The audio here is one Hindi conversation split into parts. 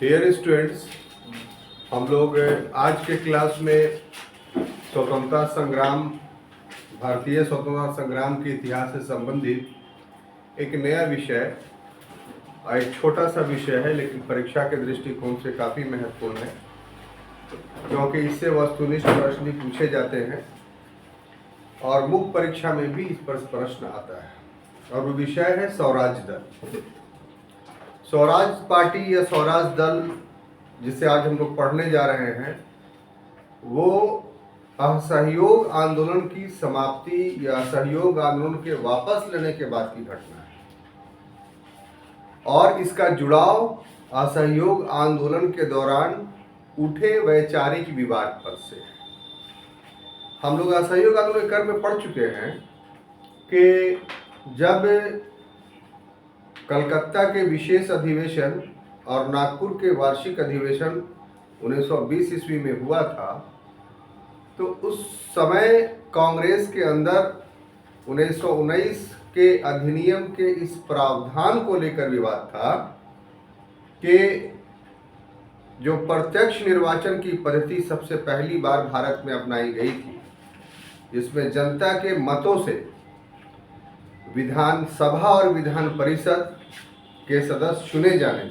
डियर स्टूडेंट्स, हम लोग आज के क्लास में स्वतंत्रता संग्राम, भारतीय स्वतंत्रता संग्राम के इतिहास से संबंधित एक नया विषय, एक छोटा सा विषय है लेकिन परीक्षा के दृष्टिकोण से काफ़ी महत्वपूर्ण है, क्योंकि इससे वस्तुनिष्ठ प्रश्न भी पूछे जाते हैं और मुख्य परीक्षा में भी इस पर प्रश्न आता है। और वो विषय है स्वराज दल। स्वराज पार्टी या स्वराज दल जिसे आज हम लोग पढ़ने जा रहे हैं, वो असहयोग आंदोलन की समाप्ति या असहयोग आंदोलन के वापस लेने के बाद की घटना है और इसका जुड़ाव असहयोग आंदोलन के दौरान उठे वैचारिक विवाद पर से है। हम लोग असहयोग आंदोलन के क्रम में पढ़ चुके हैं कि जब कलकत्ता के विशेष अधिवेशन और नागपुर के वार्षिक अधिवेशन 1920 ईस्वी में हुआ था, तो उस समय कांग्रेस के अंदर 1919 के अधिनियम के इस प्रावधान को लेकर विवाद था कि जो प्रत्यक्ष निर्वाचन की पद्धति सबसे पहली बार भारत में अपनाई गई थी, जिसमें जनता के मतों से विधानसभा और विधान परिषद के सदस्य चुने जाने,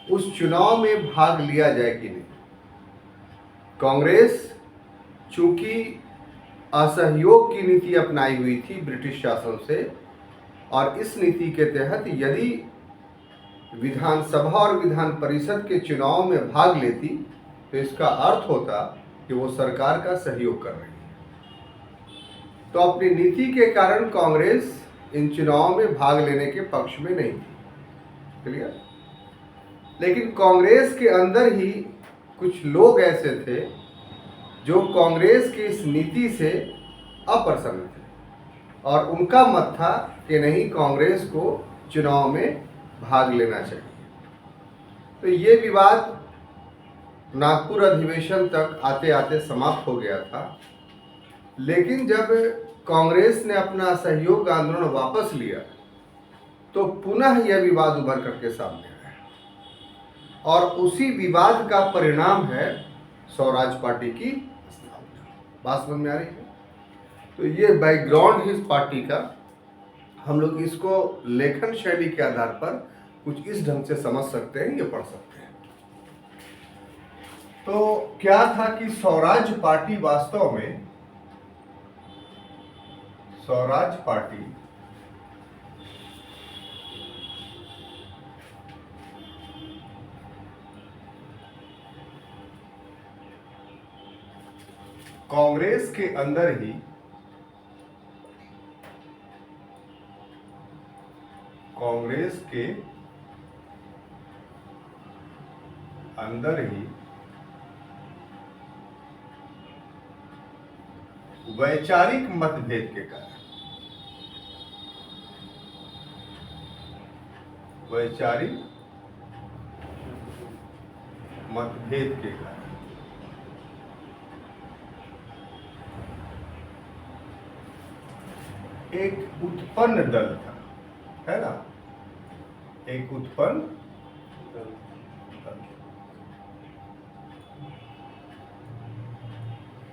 उस चुनाव में भाग लिया जाए कि नहीं। कांग्रेस चूंकि असहयोग की नीति अपनाई हुई थी ब्रिटिश शासन से, और इस नीति के तहत यदि विधानसभा और विधान परिषद के चुनाव में भाग लेती तो इसका अर्थ होता कि वो सरकार का सहयोग कर रही है। तो अपनी नीति के कारण कांग्रेस इन चुनावों में भाग लेने के पक्ष में नहीं थी। क्लियर? लेकिन कांग्रेस के अंदर ही कुछ लोग ऐसे थे जो कांग्रेस की इस नीति से अप्रसन्न थे और उनका मत था कि नहीं, कांग्रेस को चुनाव में भाग लेना चाहिए। तो ये विवाद नागपुर अधिवेशन तक आते आते समाप्त हो गया था। लेकिन जब कांग्रेस ने अपना असहयोग आंदोलन वापस लिया तो पुनः यह विवाद उभर करके सामने आया और उसी विवाद का परिणाम है स्वराज पार्टी की स्थापना। बात समझ में आ रही है? तो ये बैकग्राउंड है इस पार्टी का। हम लोग इसको लेखन शैली के आधार पर कुछ इस ढंग से समझ सकते हैं, ये पढ़ सकते हैं। तो क्या था कि स्वराज पार्टी वास्तव में, स्वराज पार्टी कांग्रेस के अंदर ही वैचारिक मतभेद के कारण, एक उत्पन्न दल था, है ना, एक उत्पन्न दल।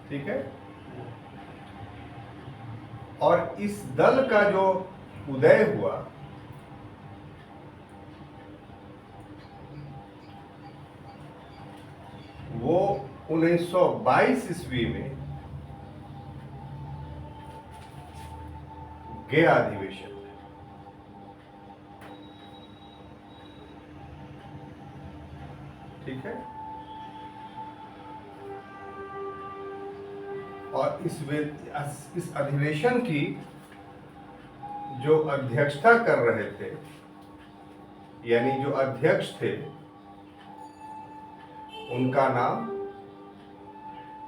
ठीक है? और इस दल का जो उदय हुआ वो 1922 ईस्वी में गया अधिवेशन में। ठीक है? और इस अधिवेशन की जो अध्यक्षता कर रहे थे, यानी जो अध्यक्ष थे, उनका नाम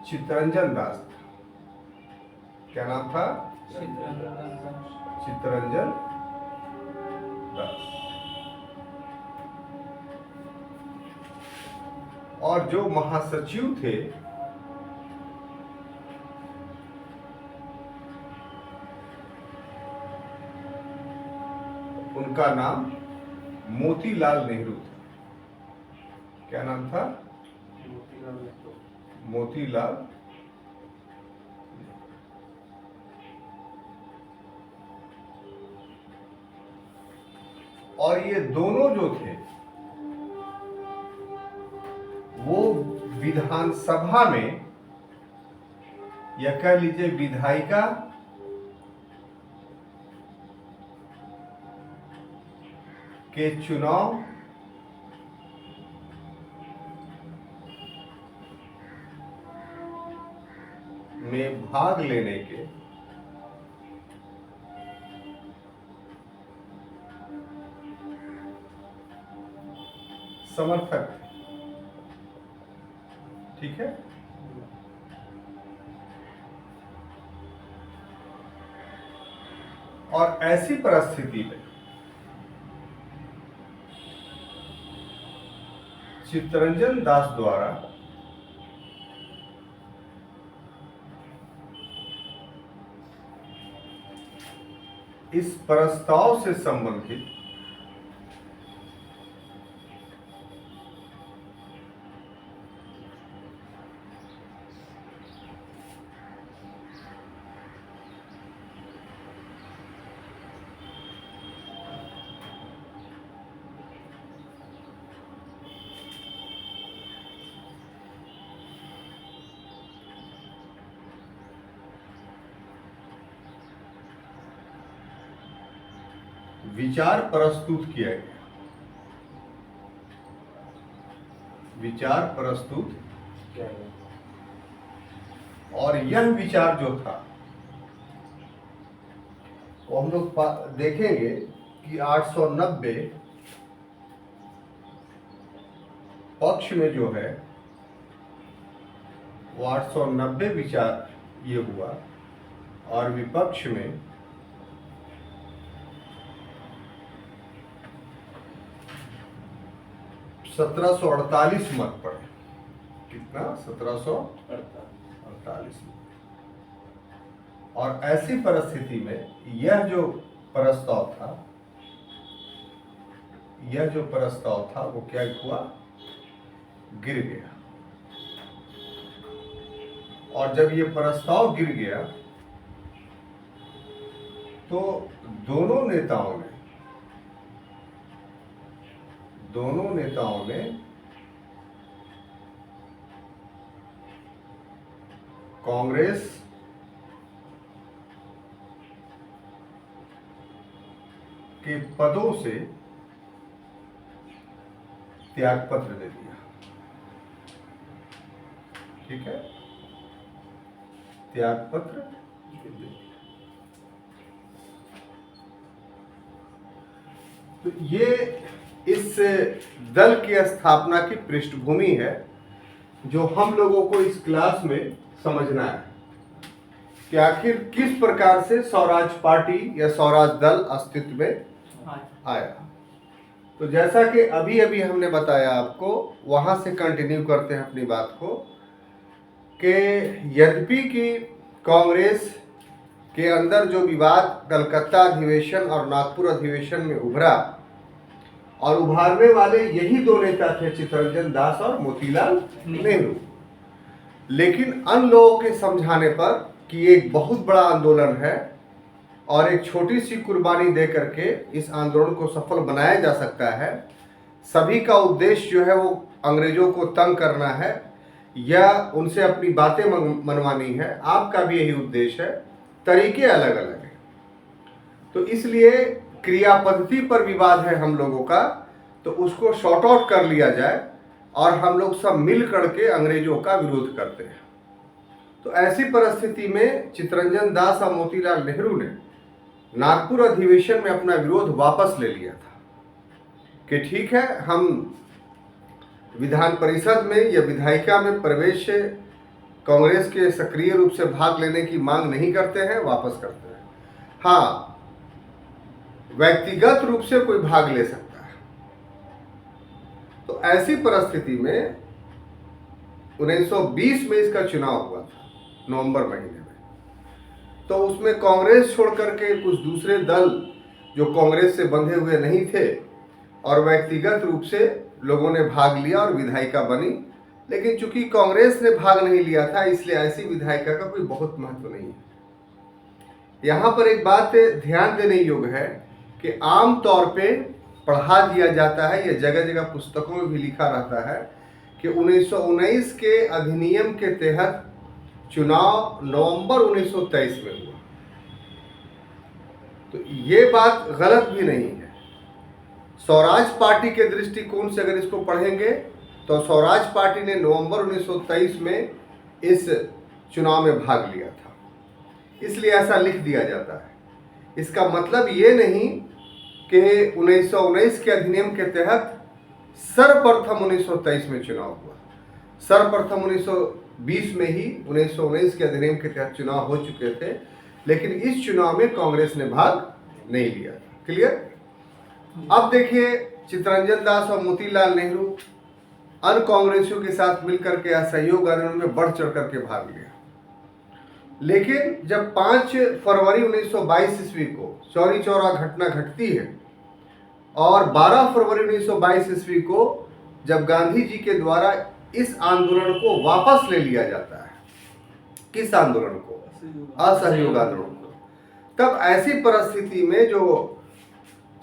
चित्तरंजन दास था। क्या नाम था? चित्तरंजन दास। और जो महासचिव थे उनका नाम मोतीलाल नेहरू था। क्या नाम था? मोतीलाल। और ये दोनों जो थे वो विधानसभा में, या कह लीजिए विधायिका के चुनाव में भाग लेने के समर्थक थे। ठीक है। और ऐसी परिस्थिति में चित्तरंजन दास द्वारा इस प्रस्ताव से संबंधित विचार प्रस्तुत किया गया। विचार प्रस्तुत किया गया। और यह विचार जो था वो हम लोग देखेंगे कि 890 पक्ष में जो है वो 890 विचार ये हुआ, और विपक्ष में 1748 मत पड़े। कितना? 1748 मत। और ऐसी परिस्थिति में यह जो प्रस्ताव था वो क्या हुआ? गिर गया। और जब ये प्रस्ताव गिर गया तो दोनों नेताओं ने कांग्रेस के पदों से त्यागपत्र दे दिया। ठीक है, त्यागपत्र दे दिया। तो ये इस दल की स्थापना की पृष्ठभूमि है जो हम लोगों को इस क्लास में समझना है कि आखिर किस प्रकार से स्वराज पार्टी या स्वराज दल अस्तित्व में आया। तो जैसा कि अभी अभी हमने बताया आपको, वहां से कंटिन्यू करते हैं अपनी बात को कि यद्यपि कि कांग्रेस के अंदर जो विवाद कलकत्ता अधिवेशन और नागपुर अधिवेशन में उभरा, और उभारने वाले यही दो नेता थे, चित्तरंजन दास और मोतीलाल नेहरू। लेकिन अन्य लोगों के समझाने पर कि एक बहुत बड़ा आंदोलन है और एक छोटी सी कुर्बानी दे करके इस आंदोलन को सफल बनाया जा सकता है, सभी का उद्देश्य जो है वो अंग्रेजों को तंग करना है या उनसे अपनी बातें मनवानी है, आपका भी यही उद्देश्य है, तरीके अलग अलग हैं। तो इसलिए क्रिया पद्धति पर विवाद है हम लोगों का, तो उसको शॉर्ट आउट कर लिया जाए और हम लोग सब मिल करके अंग्रेजों का विरोध करते हैं। तो ऐसी परिस्थिति में चित्तरंजन दास और मोतीलाल नेहरू ने नागपुर अधिवेशन में अपना विरोध वापस ले लिया था कि ठीक है, हम विधान परिषद में या विधायिका में प्रवेश से कांग्रेस के सक्रिय रूप से भाग लेने की मांग नहीं करते हैं, वापस करते हैं। हाँ, व्यक्तिगत रूप से कोई भाग ले सकता है। तो ऐसी परिस्थिति में 1920 में इसका चुनाव हुआ था, नवंबर महीने में। तो उसमें कांग्रेस छोड़ करके कुछ दूसरे दल जो कांग्रेस से बंधे हुए नहीं थे, और व्यक्तिगत रूप से लोगों ने भाग लिया और विधायिका बनी। लेकिन चूंकि कांग्रेस ने भाग नहीं लिया था, इसलिए ऐसी विधायिका का कोई बहुत महत्व नहीं है। यहाँ पर एक बात ध्यान देने योग्य है कि आम तौर पे पढ़ा दिया जाता है, यह जगह जगह पुस्तकों में भी लिखा रहता है कि 1919 के अधिनियम के तहत चुनाव नवंबर 1923 में हुआ। तो ये बात गलत भी नहीं है। स्वराज पार्टी के दृष्टिकोण से अगर इसको पढ़ेंगे तो स्वराज पार्टी ने नवंबर 1923 में इस चुनाव में भाग लिया था, इसलिए ऐसा लिख दिया जाता है। इसका मतलब ये नहीं कि 1919 के अधिनियम के तहत सर्वप्रथम 1923 में चुनाव हुआ। सर्वप्रथम 1920 में ही 1919 के अधिनियम के तहत चुनाव हो चुके थे, लेकिन इस चुनाव में कांग्रेस ने भाग नहीं लिया। क्लियर? अब देखिए, चित्तरंजन दास और मोतीलाल नेहरू अन्य कांग्रेसियों के साथ मिलकर के असहयोग आंदोलन में बढ़ चढ़ करके भाग लिया। लेकिन जब 5 फरवरी 1922 ईस्वी को चौरी चौरा घटना घटती है और 12 फरवरी 1922 ईस्वी को जब गांधी जी के द्वारा इस आंदोलन को वापस ले लिया जाता है, किस आंदोलन को? असहयोग आंदोलन को। तब ऐसी परिस्थिति में जो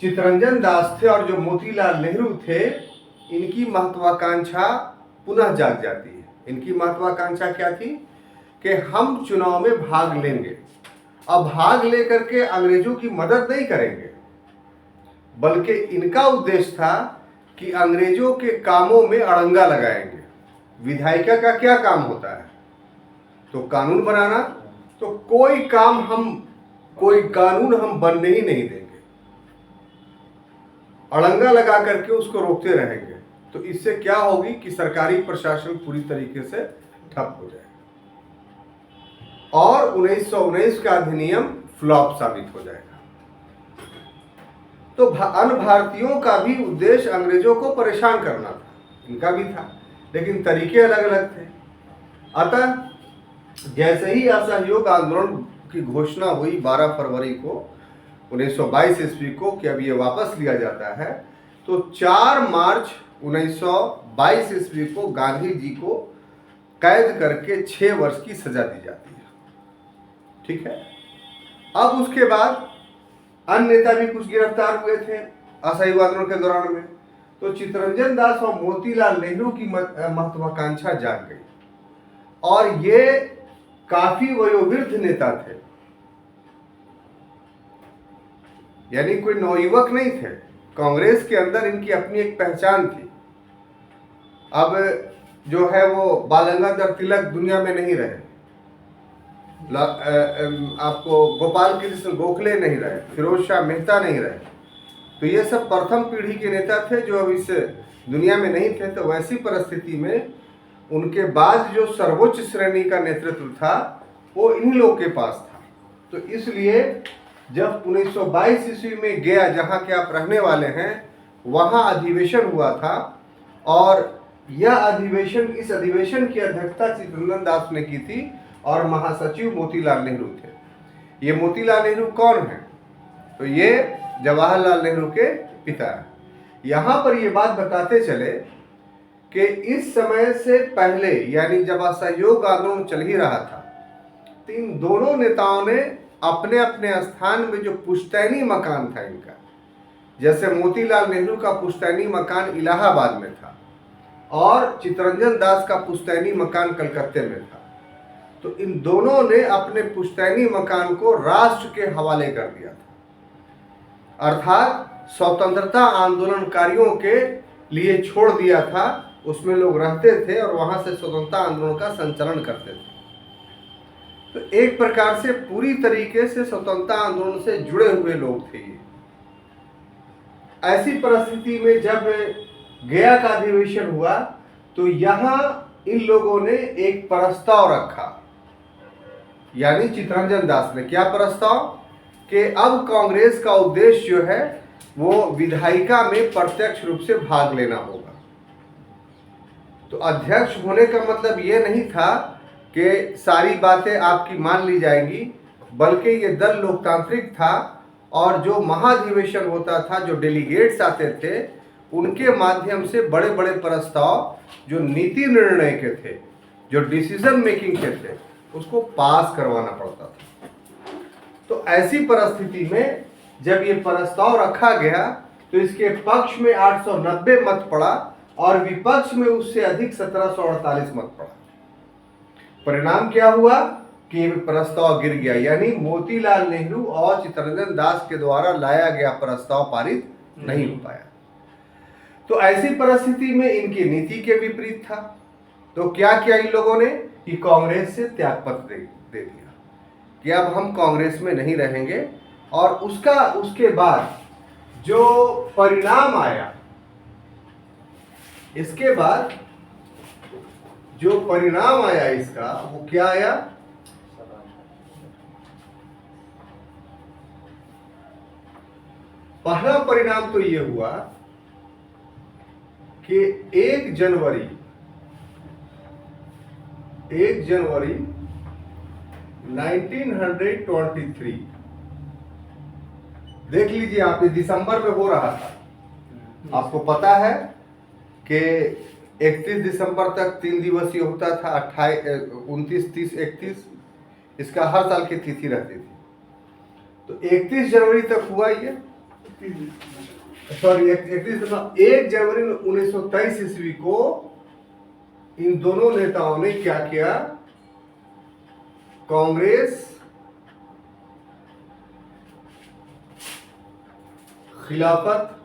चित्तरंजन दास थे और जो मोतीलाल नेहरू थे, इनकी महत्वाकांक्षा पुनः जाग जाती है। इनकी महत्वाकांक्षा क्या थी कि हम चुनाव में भाग लेंगे। अब भाग लेकर के अंग्रेजों की मदद नहीं करेंगे, बल्कि इनका उद्देश्य था कि अंग्रेजों के कामों में अड़ंगा लगाएंगे। विधायिका का क्या काम होता है? तो कानून बनाना। तो कोई कानून हम बनने ही नहीं देंगे, अड़ंगा लगा करके उसको रोकते रहेंगे। तो इससे क्या होगी कि सरकारी प्रशासन पूरी तरीके से ठप हो जाए और 1919 का अधिनियम फ्लॉप साबित हो जाएगा। तो अन्य भारतीयों का भी उद्देश्य अंग्रेजों को परेशान करना था, इनका भी था, लेकिन तरीके अलग अलग थे। अतः जैसे ही असहयोग आंदोलन की घोषणा हुई 12 फरवरी को 1922 ईस्वी को कि अब ये वापस लिया जाता है, तो 4 मार्च 1922 ईस्वी को गांधी जी को कैद करके 6 वर्ष की सजा दी जाती है। ठीक है। अब उसके बाद अन्य नेता भी कुछ गिरफ्तार हुए थे असहयोग आंदोलन के दौरान में। तो चित्तरंजन दास और मोतीलाल नेहरू की महत्वाकांक्षा जाग गई और ये काफी वयोवृद्ध नेता थे, यानी कोई नवयुवक नहीं थे। कांग्रेस के अंदर इनकी अपनी एक पहचान थी। अब जो है वो बालगंगाधर तिलक दुनिया में नहीं रहे, आपको गोपाल कृष्ण गोखले नहीं रहे, फिरोज शाह मेहता नहीं रहे। तो ये सब प्रथम पीढ़ी के नेता थे जो अब इस दुनिया में नहीं थे। तो वैसी परिस्थिति में उनके बाद जो सर्वोच्च श्रेणी का नेतृत्व था वो इन लोगों के पास था। तो इसलिए जब 1922 ईस्वी में गया, जहाँ के आप रहने वाले हैं, वहाँ अधिवेशन हुआ था और इस अधिवेशन की अध्यक्षता चित्तरंजन दास ने की थी और महासचिव मोतीलाल नेहरू थे। ये मोतीलाल नेहरू कौन है? तो ये जवाहरलाल नेहरू के पिता हैं। यहाँ पर ये बात बताते चले कि इस समय से पहले, यानी जब असहयोग आंदोलन चल ही रहा था, तो इन दोनों नेताओं ने अपने अपने स्थान में जो पुश्तैनी मकान था इनका, जैसे मोतीलाल नेहरू का पुश्तैनी मकान इलाहाबाद में था और चित्तरंजन दास का पुश्तैनी मकान कलकत्ते में था, तो इन दोनों ने अपने पुश्तैनी मकान को राष्ट्र के हवाले कर दिया था, अर्थात स्वतंत्रता आंदोलनकारियों के लिए छोड़ दिया था। उसमें लोग रहते थे और वहां से स्वतंत्रता आंदोलन का संचालन करते थे। तो एक प्रकार से पूरी तरीके से स्वतंत्रता आंदोलन से जुड़े हुए लोग थे ये। ऐसी परिस्थिति में जब गया का अधिवेशन हुआ तो यहाँ इन लोगों ने एक प्रस्ताव रखा, यानी चित्तरंजन दास ने। क्या प्रस्ताव? कि अब कांग्रेस का उद्देश्य जो है वो विधायिका में प्रत्यक्ष रूप से भाग लेना होगा। तो अध्यक्ष होने का मतलब ये नहीं था कि सारी बातें आपकी मान ली जाएंगी, बल्कि ये दल लोकतांत्रिक था और जो महाधिवेशन होता था, जो डेलीगेट्स आते थे, उनके माध्यम से बड़े बड़े प्रस्ताव जो नीति निर्णय के थे, जो डिसीजन मेकिंग के थे, उसको पास करवाना पड़ता था। तो ऐसी परिस्थिति में जब ये प्रस्ताव रखा गया तो इसके पक्ष में 890 मत पड़ा और विपक्ष में उससे अधिक 1748 मत पड़ा। परिणाम क्या हुआ कि प्रस्ताव गिर गया, यानी मोतीलाल नेहरू और चित्तरंजन दास के द्वारा लाया गया प्रस्ताव पारित नहीं हो पाया। तो ऐसी परिस्थिति में इनकी नीति के विपरीत था। तो क्या किया इन लोगों ने कि कांग्रेस से त्यागपत्र दे दिया कि अब हम कांग्रेस में नहीं रहेंगे। और उसके बाद जो परिणाम आया, इसके बाद जो परिणाम आया इसका, वो क्या आया? पहला परिणाम तो ये हुआ कि 1 जनवरी 1923, देख लीजिए आप, दिसंबर में हो रहा था। आपको पता है कि 31 दिसंबर तक 3 दिवसीय होता था, 28, 29, 30, 31, इसका हर साल की तिथि रहती थी। तो 31 जनवरी तक हुआ ये, सॉरी 1 जनवरी 1923 ईस्वी को इन दोनों नेताओं ने क्या किया? कांग्रेस खिलाफत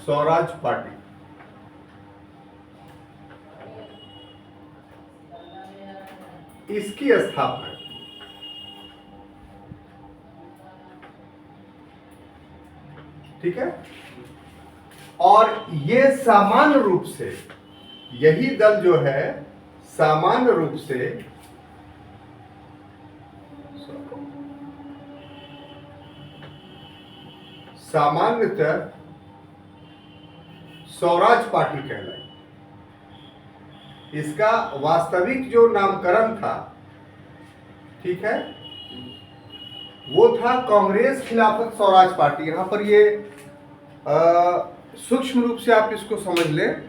स्वराज पार्टी, इसकी स्थापना की। ठीक है। और ये सामान्य रूप से, यही दल जो है सामान्य रूप से सामान्यतः स्वराज पार्टी कहलाई। इसका वास्तविक जो नामकरण था, ठीक है, वो था कांग्रेस खिलाफत स्वराज पार्टी। यहां पर ये सूक्ष्म रूप से आप इसको समझ लें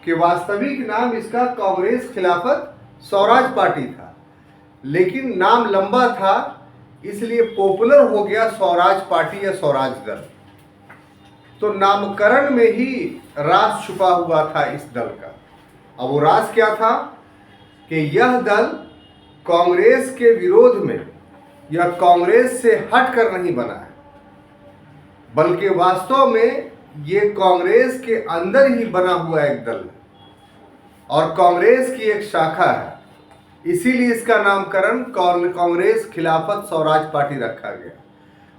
कि वास्तविक नाम इसका कांग्रेस खिलाफत स्वराज पार्टी था, लेकिन नाम लंबा था इसलिए पॉपुलर हो गया स्वराज पार्टी या स्वराज दल। तो नामकरण में ही राज छुपा हुआ था इस दल का। अब वो राज क्या था कि यह दल कांग्रेस के विरोध में या कांग्रेस से हटकर नहीं बना है, बल्कि वास्तव में ये कांग्रेस के अंदर ही बना हुआ एक दल है और कांग्रेस की एक शाखा है। इसीलिए इसका नामकरण कांग्रेस खिलाफत स्वराज पार्टी रखा गया।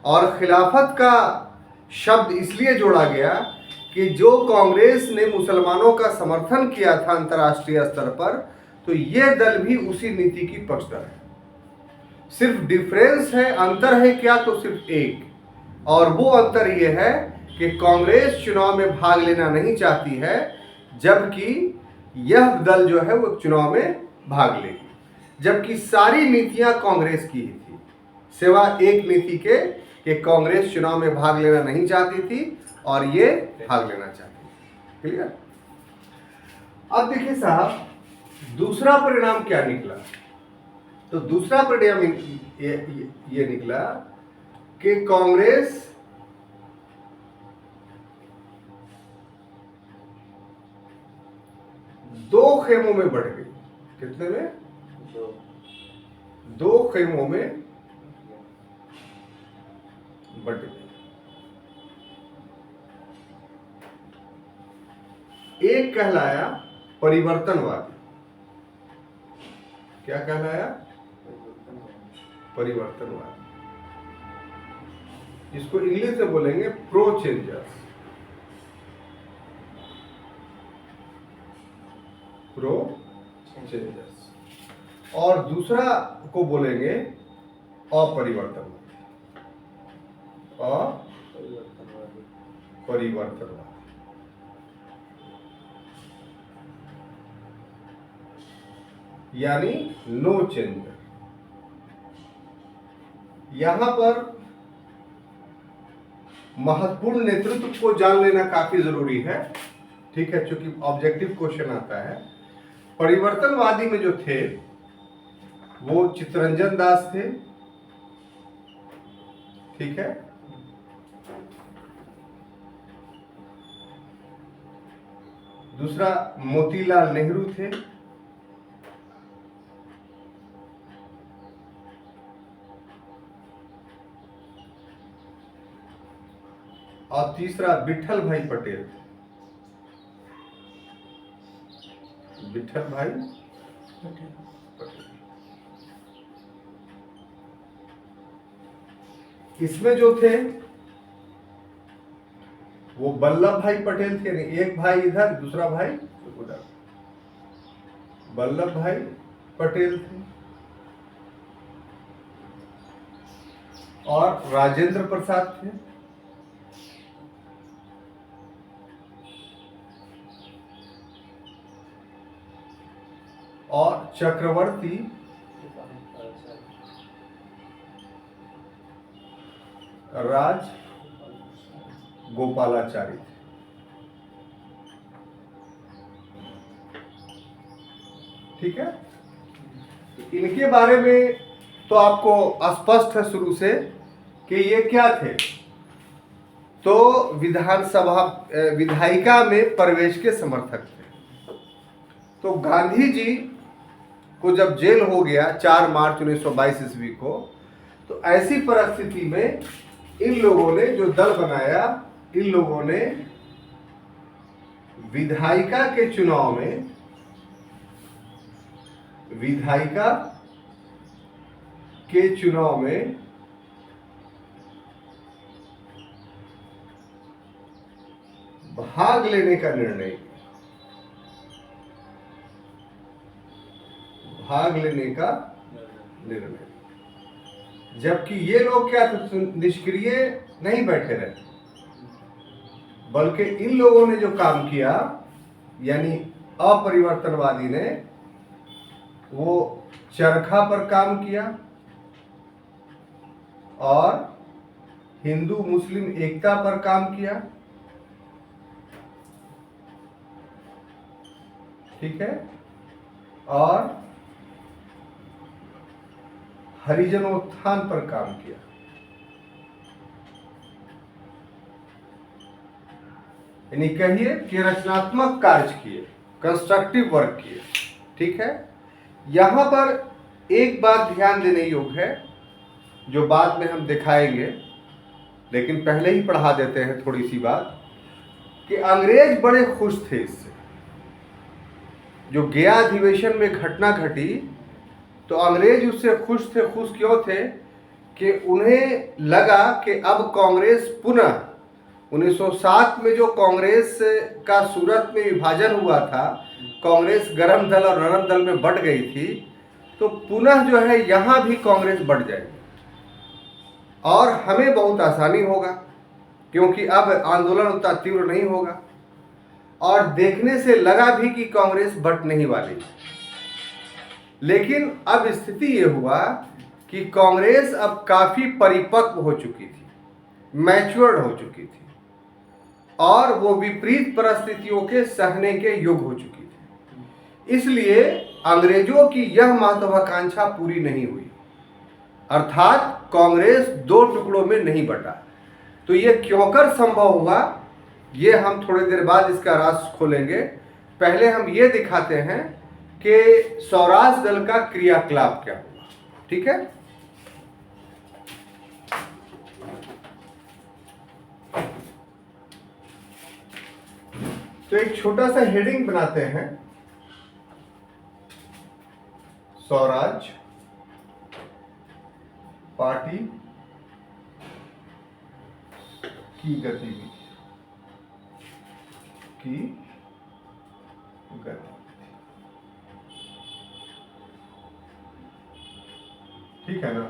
और खिलाफत का शब्द इसलिए जोड़ा गया कि जो कांग्रेस ने मुसलमानों का समर्थन किया था अंतर्राष्ट्रीय स्तर पर, तो यह दल भी उसी नीति की पक्षधर है। सिर्फ डिफरेंस है, अंतर है क्या? तो सिर्फ एक, और वो अंतर यह है कि कांग्रेस चुनाव में भाग लेना नहीं चाहती है, जबकि यह दल जो है वो चुनाव में भाग लेगी। जबकि सारी नीतियां कांग्रेस की ही थी, सिवा एक नीति के कि कांग्रेस चुनाव में भाग लेना नहीं चाहती थी और ये भाग लेना चाहती थी। क्लियर? अब देखिए साहब, दूसरा परिणाम क्या निकला? तो दूसरा परिणाम ये निकला कि कांग्रेस दो खेमों में बढ़ गई। कितने में? दो खेमों में बढ़ गई। एक कहलाया परिवर्तनवादी। क्या कहलाया? परिवर्तनवादी। इसको इंग्लिश में बोलेंगे प्रो चेंजर्स। Pro changers. और दूसरा को बोलेंगे अपरिवर्तनवादी। परिवर्तनवादी। यानी नो चेंजर। यहां पर महत्वपूर्ण नेतृत्व को जान लेना काफी जरूरी है, ठीक है, क्योंकि ऑब्जेक्टिव क्वेश्चन आता है। परिवर्तनवादी में जो थे वो चित्तरंजन दास थे, ठीक है। दूसरा मोतीलाल नेहरू थे, और तीसरा विठल भाई पटेल थे। विठल भाई पटेल। इसमें जो थे वो वल्लभ भाई पटेल थे, नहीं, एक भाई इधर दूसरा भाई उधर, वल्लभ भाई पटेल थे, और राजेंद्र प्रसाद थे, और चक्रवर्ती राज गोपालाचारी थे। ठीक है, तो इनके बारे में तो आपको स्पष्ट है शुरू से कि ये क्या थे। तो विधानसभा विधायिका में प्रवेश के समर्थक थे। तो गांधी जी को जब जेल हो गया 4 मार्च 1922 ईस्वी को, तो ऐसी परिस्थिति में इन लोगों ने जो दल बनाया, इन लोगों ने विधायिका के चुनाव में, विधायिका के चुनाव में भाग लेने का निर्णय किया। भाग लेने का निर्णय, जबकि ये लोग क्या थे, निष्क्रिय नहीं बैठे रहे, बल्कि इन लोगों ने जो काम किया, यानी अपरिवर्तनवादी ने, वो चरखा पर काम किया और हिंदू मुस्लिम एकता पर काम किया, ठीक है, और हरिजनोत्थान पर काम किया। यानी कहिए कि रचनात्मक कार्य किए, कंस्ट्रक्टिव वर्क किए, ठीक है। यहां पर एक बात ध्यान देने योग्य है, जो बाद में हम दिखाएंगे, लेकिन पहले ही पढ़ा देते हैं थोड़ी सी बात, कि अंग्रेज बड़े खुश थे इससे। जो गया अधिवेशन में घटना घटी, तो अंग्रेज उससे खुश थे। खुश क्यों थे? कि उन्हें लगा कि अब कांग्रेस पुनः 1907 में जो कांग्रेस का सूरत में विभाजन हुआ था, कांग्रेस गर्म दल और नरम दल में बंट गई थी, तो पुनः जो है यहां भी कांग्रेस बढ़ जाएगी और हमें बहुत आसानी होगा, क्योंकि अब आंदोलन उतना तीव्र नहीं होगा। और देखने से लगा भी कि कांग्रेस बंटने ही वाली है। लेकिन अब स्थिति ये हुआ कि कांग्रेस अब काफी परिपक्व हो चुकी थी, मैच्योर्ड हो चुकी थी, और वो विपरीत परिस्थितियों के सहने के योग्य हो चुकी थी। इसलिए अंग्रेजों की यह महत्वाकांक्षा पूरी नहीं हुई, अर्थात कांग्रेस 2 टुकड़ों में नहीं बटा। तो ये क्यों कर संभव हुआ, ये हम थोड़ी देर बाद इसका राज खोलेंगे। पहले हम ये दिखाते हैं कि स्वराज दल का क्रियाकलाप क्या हुआ, ठीक है। तो एक छोटा सा हेडिंग बनाते हैं, स्वराज पार्टी की गतिविधि की गतिविधि, ठीक है ना।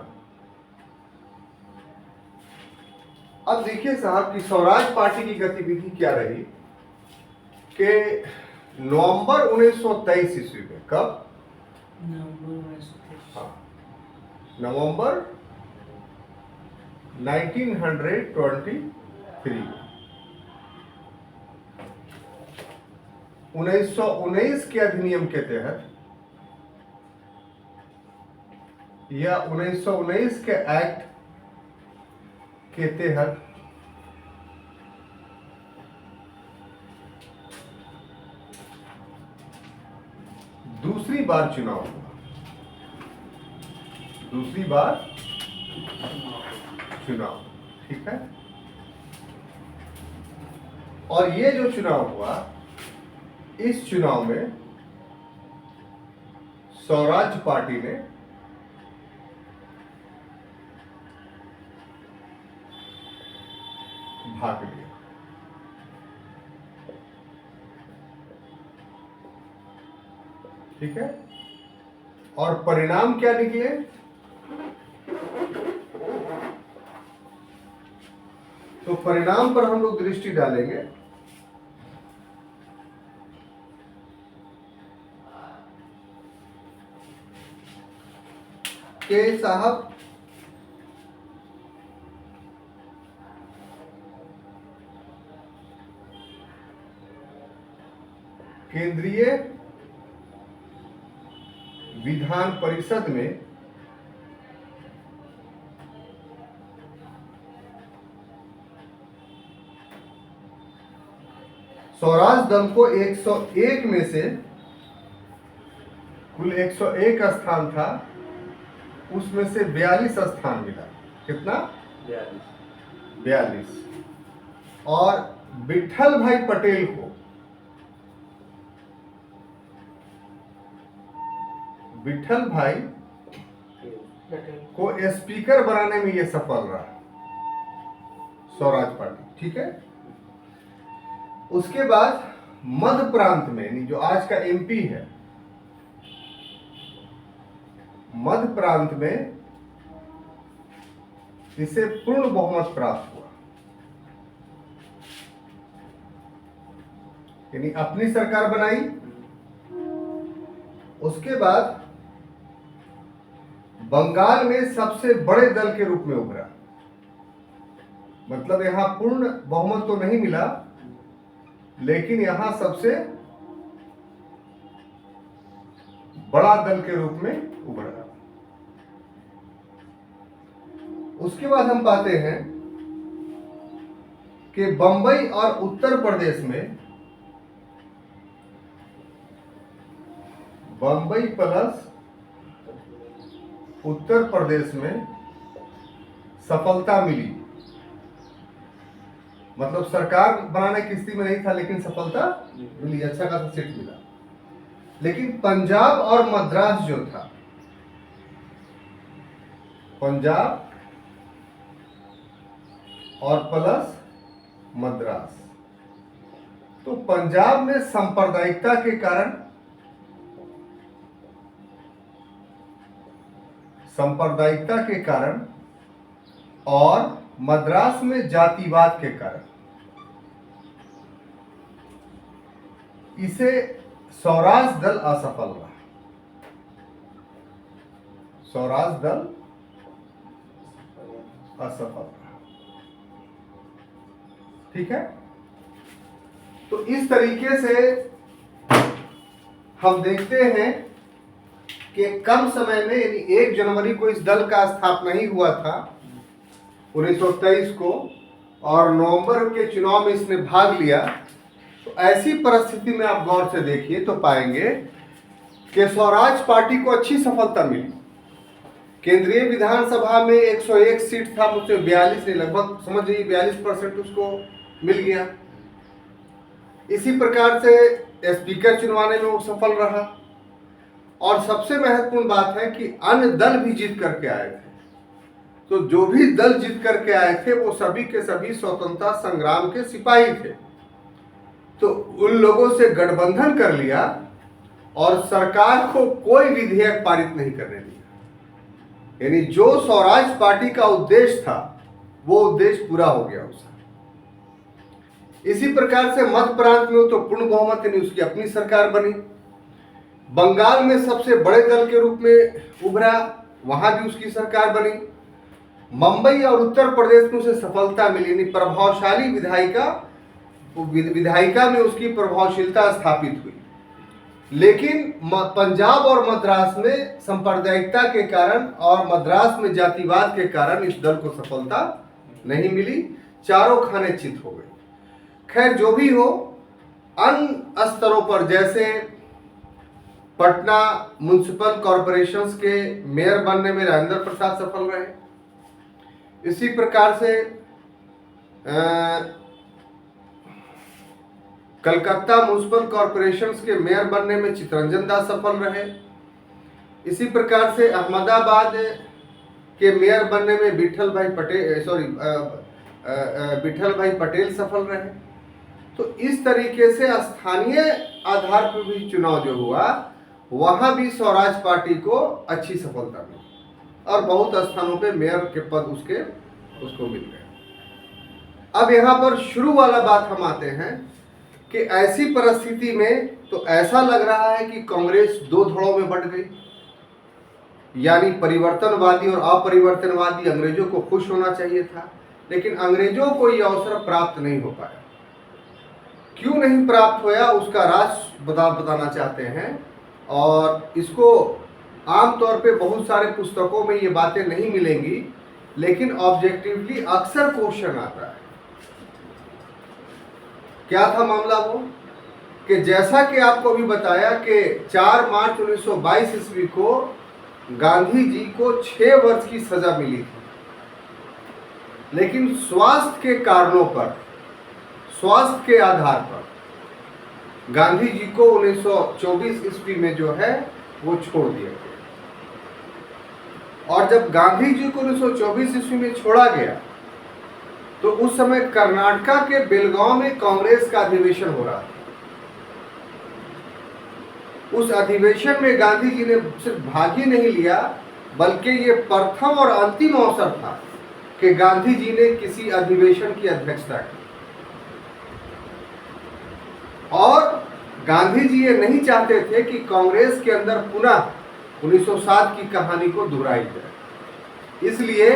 अब देखिए साहब कि स्वराज पार्टी की गतिविधि क्या रही कि नवंबर 1923 ईस्वी में, कब? नवंबर 1923 1919 के अधिनियम के तहत या 1919 के एक्ट के तहत दूसरी बार चुनाव हुआ। दूसरी बार चुनाव, ठीक है। और ये जो चुनाव हुआ, इस चुनाव में स्वराज पार्टी ने भाग लिया। ठीक है। और परिणाम क्या निकले? तो परिणाम पर हम लोग दृष्टि डालेंगे। के साहब केंद्रीय विधान परिषद में स्वराज दल को 101 में से कुल 101 स्थान था, उसमें से 42 स्थान मिला। कितना? 42। और विठल भाई पटेल को स्पीकर बनाने में यह सफल रहा स्वराज पार्टी। ठीक है। उसके बाद मध्य प्रांत में, यानी जो आज का एमपी है, मध्य प्रांत में इसे पूर्ण बहुमत प्राप्त हुआ, यानी अपनी सरकार बनाई। उसके बाद बंगाल में सबसे बड़े दल के रूप में उभरा, मतलब यहां पूर्ण बहुमत तो नहीं मिला, लेकिन यहां सबसे बड़ा दल के रूप में उभरा। उसके बाद हम पाते हैं कि बंबई और उत्तर प्रदेश में, बंबई प्लस उत्तर प्रदेश में सफलता मिली, मतलब सरकार बनाने की स्थिति में नहीं था, लेकिन सफलता मिली, अच्छा खासा सीट मिला। लेकिन पंजाब और मद्रास जो था, पंजाब और प्लस मद्रास, तो पंजाब में सांप्रदायिकता के कारण, और मद्रास में जातिवाद के कारण इसे स्वराज दल असफल रहा। स्वराज दल असफल रहा। ठीक है। तो इस तरीके से हम देखते हैं कि कम समय में, यानी 1 जनवरी को इस दल का स्थापना ही हुआ था 1923 को, और नवंबर के चुनाव में इसने भाग लिया। तो ऐसी परिस्थिति में आप गौर से देखिए तो पाएंगे कि स्वराज पार्टी को अच्छी सफलता मिली। केंद्रीय विधानसभा में 101 सीट था, मुझसे 42 ने, लगभग समझ लीजिए 42% उसको मिल गया। इसी प्रकार से स्पीकर चुनवाने में वो सफल रहा। और सबसे महत्वपूर्ण बात है कि अन्य दल भी जीत करके आए थे। तो जो भी दल जीत करके आए थे वो सभी के सभी स्वतंत्रता संग्राम के सिपाही थे। तो उन लोगों से गठबंधन कर लिया और सरकार को कोई विधेयक पारित नहीं करने दिया। यानी जो स्वराज पार्टी का उद्देश्य था वो उद्देश्य पूरा हो गया उसका। इसी प्रकार से मध्य प्रांत में तो पूर्ण बहुमत, यानी उसकी अपनी सरकार बनी। बंगाल में सबसे बड़े दल के रूप में उभरा, वहां भी उसकी सरकार बनी। मुंबई और उत्तर प्रदेश में उसे सफलता मिली, यानी प्रभावशाली विधायिका में उसकी प्रभावशीलता स्थापित हुई। लेकिन पंजाब और मद्रास में सांप्रदायिकता के कारण और मद्रास में जातिवाद के कारण इस दल को सफलता नहीं मिली, चारों खाने चित हो गए। खैर जो भी हो, अन्य स्तरों पर जैसे पटना म्युनिसिपल कॉरपोरेशंस के मेयर बनने में राजेंद्र प्रसाद सफल रहे, इसी प्रकार से कलकत्ता म्युनिसिपल कॉरपोरेशंस के मेयर बनने में चित्तरंजन दास सफल रहे, इसी प्रकार से अहमदाबाद के मेयर बनने में विठल भाई पटेल सफल रहे। तो इस तरीके से स्थानीय आधार पर भी चुनाव जो हुआ, वहां भी स्वराज पार्टी को अच्छी सफलता मिली और बहुत स्थानों पे मेयर के पद उसको मिल गए। अब यहाँ पर शुरू वाला बात हम आते हैं कि ऐसी परिस्थिति में तो ऐसा लग रहा है कि कांग्रेस दो धड़ों में बंट गई, यानी परिवर्तनवादी और अपरिवर्तनवादी। अंग्रेजों को खुश होना चाहिए था, लेकिन अंग्रेजों को यह अवसर प्राप्त नहीं हो पाया। क्यों नहीं प्राप्त होया, उसका राज बताना चाहते हैं, और इसको आमतौर पे बहुत सारे पुस्तकों में ये बातें नहीं मिलेंगी, लेकिन ऑब्जेक्टिवली अक्सर क्वेश्चन आता है। क्या था मामला वो कि जैसा कि आपको अभी बताया कि 4 मार्च 1922 ईस्वी को गांधी जी को 6 वर्ष की सजा मिली थी, लेकिन स्वास्थ्य के कारणों पर, स्वास्थ्य के आधार पर गांधी जी को 1924 ईस्वी में जो है वो छोड़ दिया गया। और जब गांधी जी को 1924 ईस्वी में छोड़ा गया तो उस समय कर्नाटका के बेलगांव में कांग्रेस का अधिवेशन हो रहा था। उस अधिवेशन में गांधी जी ने सिर्फ भाग ही नहीं लिया, बल्कि ये प्रथम और अंतिम अवसर था कि गांधी जी ने किसी अधिवेशन की अध्यक्षता की। और गांधी जी ये नहीं चाहते थे कि कांग्रेस के अंदर पुनः 1907 की कहानी को दोहराई जाए। इसलिए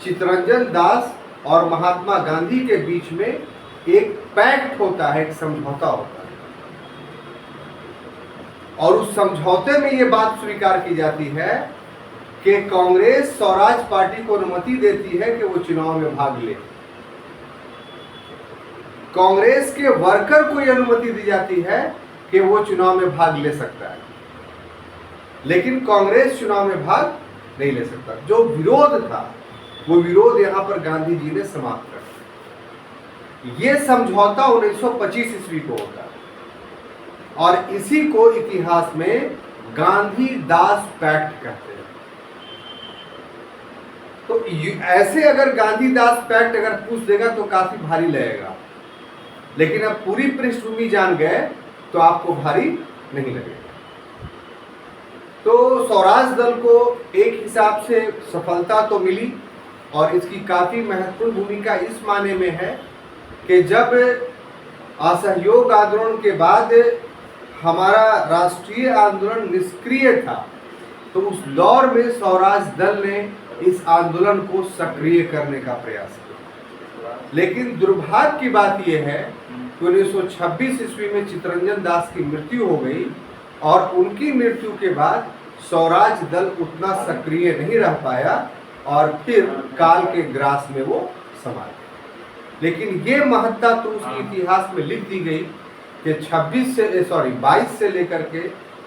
चित्तरंजन दास और महात्मा गांधी के बीच में एक पैक्ट होता है, एक समझौता होता है, और उस समझौते में ये बात स्वीकार की जाती है कि कांग्रेस स्वराज पार्टी को अनुमति देती है कि वो चुनाव में भाग ले। कांग्रेस के वर्कर को यह अनुमति दी जाती है कि वो चुनाव में भाग ले सकता है, लेकिन कांग्रेस चुनाव में भाग नहीं ले सकता। जो विरोध था, वो विरोध यहां पर गांधी जी ने समाप्त कर दिया। ये समझौता 1925 ईस्वी को होता है, और इसी को इतिहास में गांधी दास पैक्ट कहते हैं। तो ऐसे अगर गांधी दास पैक्ट अगर पूछ देगा तो काफी भारी लगेगा, लेकिन अब पूरी पृष्ठभूमि जान गए तो आपको भारी नहीं लगेगा। तो स्वराज दल को एक हिसाब से सफलता तो मिली, और इसकी काफी महत्वपूर्ण भूमिका इस माने में है कि जब असहयोग आंदोलन के बाद हमारा राष्ट्रीय आंदोलन निष्क्रिय था, तो उस दौर में स्वराज दल ने इस आंदोलन को सक्रिय करने का प्रयास किया। लेकिन दुर्भाग्य की बात यह है कि 1926 ईस्वी में चित्तरंजन दास की मृत्यु हो गई, और उनकी मृत्यु के बाद स्वराज दल उतना सक्रिय नहीं रह पाया, और फिर काल के ग्रास में वो समा गया। लेकिन ये महत्ता तो उसके इतिहास में लिख दी गई कि 22 से लेकर के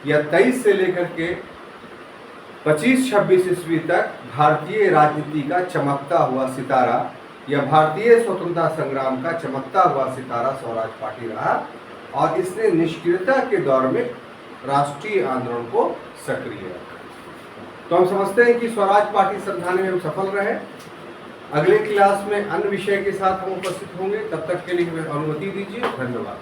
या 23 से लेकर के 25-26 ईस्वी तक भारतीय राजनीति का चमकता हुआ सितारा, या भारतीय स्वतंत्रता संग्राम का चमकता हुआ सितारा स्वराज पार्टी रहा, और इसने निष्क्रियता के दौर में राष्ट्रीय आंदोलन को सक्रिय रखा। तो हम समझते हैं कि स्वराज पार्टी समझाने में हम सफल रहे। अगले क्लास में अन्य विषय के साथ हम उपस्थित होंगे। तब तक के लिए हमें अनुमति दीजिए। धन्यवाद।